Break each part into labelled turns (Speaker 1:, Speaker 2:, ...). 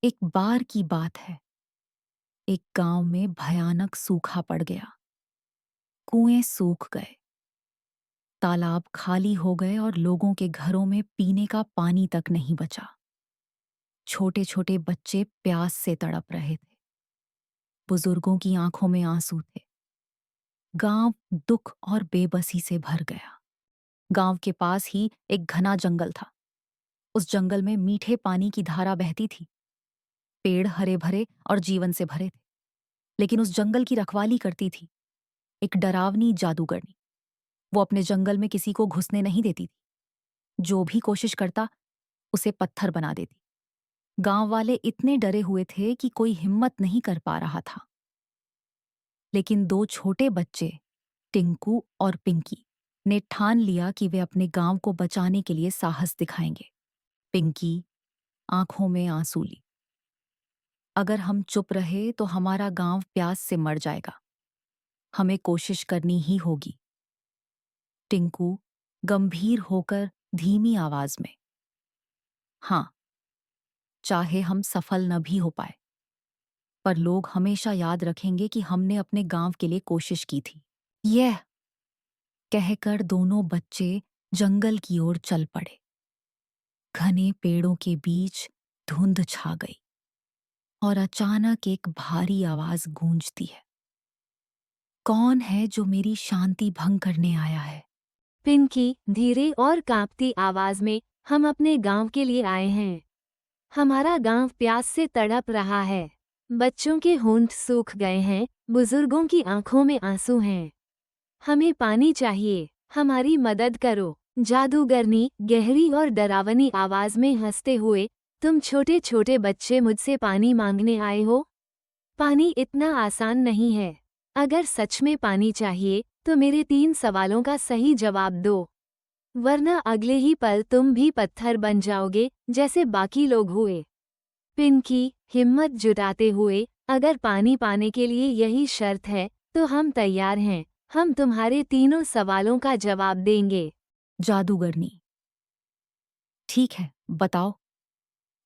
Speaker 1: एक बार की बात है। एक गांव में भयानक सूखा पड़ गया। कुएं सूख गए, तालाब खाली हो गए और लोगों के घरों में पीने का पानी तक नहीं बचा। छोटे छोटे बच्चे प्यास से तड़प रहे थे। बुजुर्गों की आंखों में आंसू थे। गांव दुख और बेबसी से भर गया। गांव के पास ही एक घना जंगल था। उस जंगल में मीठे पानी की धारा बहती थी। पेड़ हरे भरे और जीवन से भरे थे। लेकिन उस जंगल की रखवाली करती थी एक डरावनी जादूगरनी। वो अपने जंगल में किसी को घुसने नहीं देती थी। जो भी कोशिश करता उसे पत्थर बना देती। गांव वाले इतने डरे हुए थे कि कोई हिम्मत नहीं कर पा रहा था। लेकिन दो छोटे बच्चे, टिंकू और पिंकी, ने ठान लिया कि वे अपने गांव को बचाने के लिए साहस दिखाएंगे। पिंकी आंखों में आंसू ली। अगर हम चुप रहे तो हमारा गांव प्यास से मर जाएगा। हमें कोशिश करनी ही होगी। टिंकू गंभीर होकर धीमी आवाज में, हाँ, चाहे हम सफल न भी हो पाए, पर लोग हमेशा याद रखेंगे कि हमने अपने गांव के लिए कोशिश की थी। यह कहकर दोनों बच्चे जंगल की ओर चल पड़े। घने पेड़ों के बीच धुंध छा गई और अचानक एक भारी आवाज गूंजती है। कौन है जो मेरी शांति भंग करने आया है?
Speaker 2: पिंकी धीरे और कांपती आवाज में, हम अपने गांव के लिए आए हैं। हमारा गांव प्यास से तड़प रहा है। बच्चों के होंठ सूख गए हैं, बुजुर्गों की आंखों में आंसू हैं। हमें पानी चाहिए, हमारी मदद करो। जादूगरनी गहरी और डरावनी आवाज में हंसते हुए, तुम छोटे छोटे बच्चे मुझसे पानी मांगने आए हो? पानी इतना आसान नहीं है। अगर सच में पानी चाहिए तो मेरे 3 सवालों का सही जवाब दो, वरना अगले ही पल तुम भी पत्थर बन जाओगे जैसे बाकी लोग हुए। पिंकी हिम्मत जुटाते हुए, अगर पानी पाने के लिए यही शर्त है तो हम तैयार हैं। हम तुम्हारे तीनों सवालों का जवाब देंगे।
Speaker 1: जादूगरनी, ठीक है, बताओ,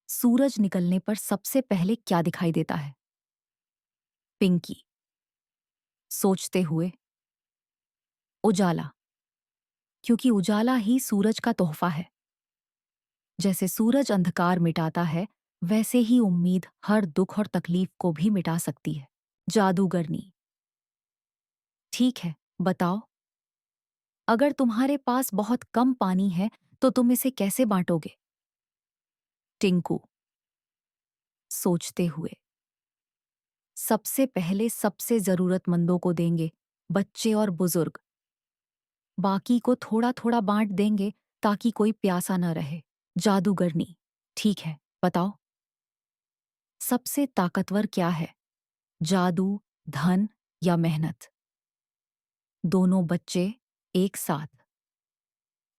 Speaker 1: सूरज निकलने पर सबसे पहले क्या दिखाई देता है? पिंकी सोचते हुए, उजाला, क्योंकि उजाला ही सूरज का तोहफा है। जैसे सूरज अंधकार मिटाता है, वैसे ही उम्मीद हर दुख और तकलीफ को भी मिटा सकती है। जादूगरनी, ठीक है, बताओ, अगर तुम्हारे पास बहुत कम पानी है तो तुम इसे कैसे बांटोगे? टिंकू सोचते हुए, सबसे पहले सबसे जरूरतमंदों को देंगे, बच्चे और बुजुर्ग। बाकी को थोड़ा थोड़ा बांट देंगे ताकि कोई प्यासा न रहे। जादूगरनी, ठीक है, बताओ, सबसे ताकतवर क्या है, जादू, धन या मेहनत? दोनों बच्चे एक साथ,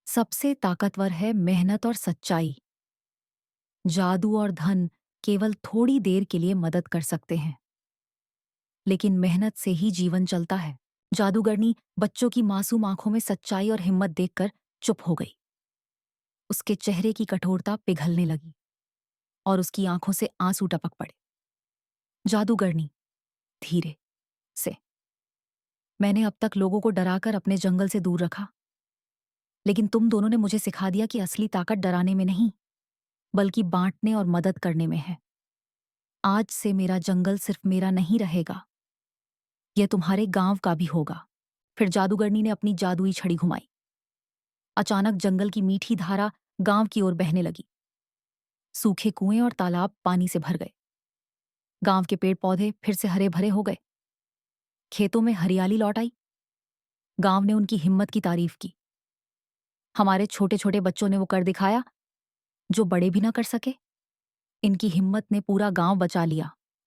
Speaker 1: सबसे ताकतवर है मेहनत और सच्चाई। जादू और धन केवल थोड़ी देर के लिए मदद कर सकते हैं, लेकिन मेहनत से ही जीवन चलता है। जादूगरनी बच्चों की मासूम आंखों में सच्चाई और हिम्मत देखकर चुप हो गई। उसके चेहरे की कठोरता पिघलने लगी और उसकी आंखों से आंसू टपक पड़े। जादूगरनी, धीरे से, मैंने अब तक लोगों को डराकर अपने जंगल से दूर रखा, लेकिन तुम दोनों ने मुझे सिखा दिया कि असली ताकत डराने में नहीं, बल्कि बांटने और मदद करने में है। आज से मेरा जंगल सिर्फ मेरा नहीं रहेगा, यह तुम्हारे गांव का भी होगा। फिर जादूगरनी ने अपनी जादुई छड़ी घुमाई। अचानक जंगल की मीठी धारा गांव की ओर बहने लगी। सूखे कुएं और तालाब पानी से भर गए। गांव के पेड़ पौधे फिर से हरे भरे हो गए। खेतों में हरियाली लौट आई। गांव ने उनकी हिम्मत की तारीफ की। हमारे छोटे छोटे बच्चों ने वो कर दिखाया जो बड़े भी ना कर सके। इनकी हिम्मत ने पूरा गांव बचा लिया।